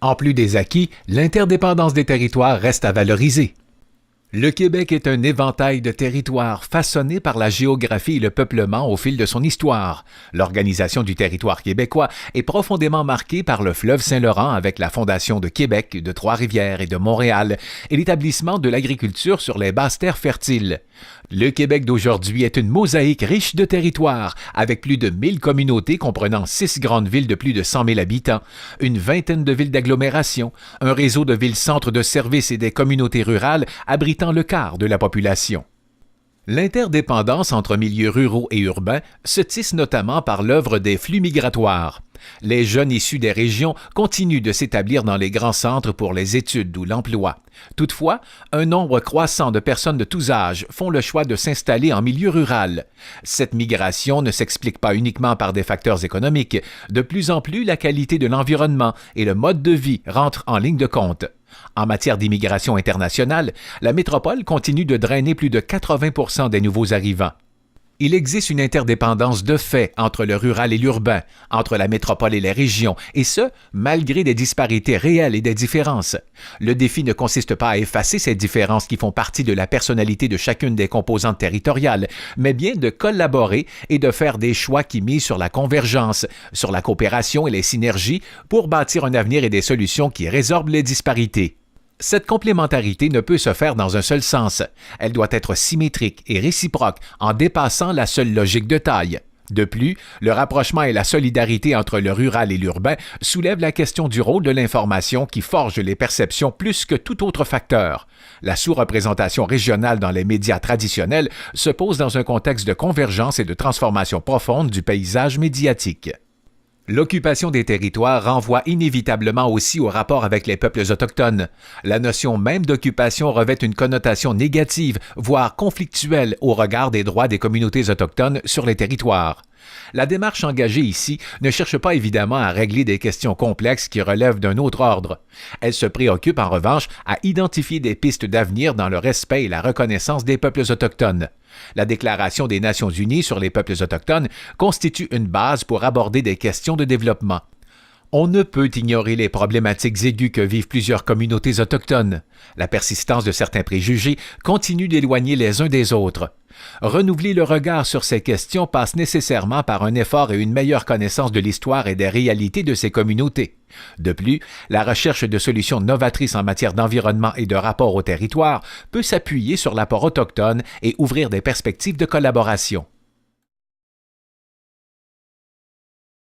En plus des acquis, l'interdépendance des territoires reste à valoriser. Le Québec est un éventail de territoires façonnés par la géographie et le peuplement au fil de son histoire. L'organisation du territoire québécois est profondément marquée par le fleuve Saint-Laurent avec la fondation de Québec, de Trois-Rivières et de Montréal et l'établissement de l'agriculture sur les basses terres fertiles. Le Québec d'aujourd'hui est une mosaïque riche de territoires, avec plus de 1000 communautés comprenant 6 grandes villes de plus de 100 000 habitants, une vingtaine de villes d'agglomération, un réseau de villes-centres de services et des communautés rurales abritant le quart de la population. L'interdépendance entre milieux ruraux et urbains se tisse notamment par l'œuvre des flux migratoires. Les jeunes issus des régions continuent de s'établir dans les grands centres pour les études ou l'emploi. Toutefois, un nombre croissant de personnes de tous âges font le choix de s'installer en milieu rural. Cette migration ne s'explique pas uniquement par des facteurs économiques. De plus en plus, la qualité de l'environnement et le mode de vie rentrent en ligne de compte. En matière d'immigration internationale, la métropole continue de drainer plus de 80% des nouveaux arrivants. Il existe une interdépendance de fait entre le rural et l'urbain, entre la métropole et les régions, et ce, malgré des disparités réelles et des différences. Le défi ne consiste pas à effacer ces différences qui font partie de la personnalité de chacune des composantes territoriales, mais bien de collaborer et de faire des choix qui misent sur la convergence, sur la coopération et les synergies pour bâtir un avenir et des solutions qui résorbent les disparités. Cette complémentarité ne peut se faire dans un seul sens. Elle doit être symétrique et réciproque en dépassant la seule logique de taille. De plus, le rapprochement et la solidarité entre le rural et l'urbain soulèvent la question du rôle de l'information qui forge les perceptions plus que tout autre facteur. La sous-représentation régionale dans les médias traditionnels se pose dans un contexte de convergence et de transformation profonde du paysage médiatique. L'occupation des territoires renvoie inévitablement aussi au rapport avec les peuples autochtones. La notion même d'occupation revêt une connotation négative, voire conflictuelle au regard des droits des communautés autochtones sur les territoires. La démarche engagée ici ne cherche pas évidemment à régler des questions complexes qui relèvent d'un autre ordre. Elle se préoccupe en revanche à identifier des pistes d'avenir dans le respect et la reconnaissance des peuples autochtones. La Déclaration des Nations unies sur les peuples autochtones constitue une base pour aborder des questions de développement. On ne peut ignorer les problématiques aiguës que vivent plusieurs communautés autochtones. La persistance de certains préjugés continue d'éloigner les uns des autres. Renouveler le regard sur ces questions passe nécessairement par un effort et une meilleure connaissance de l'histoire et des réalités de ces communautés. De plus, la recherche de solutions novatrices en matière d'environnement et de rapport au territoire peut s'appuyer sur l'apport autochtone et ouvrir des perspectives de collaboration.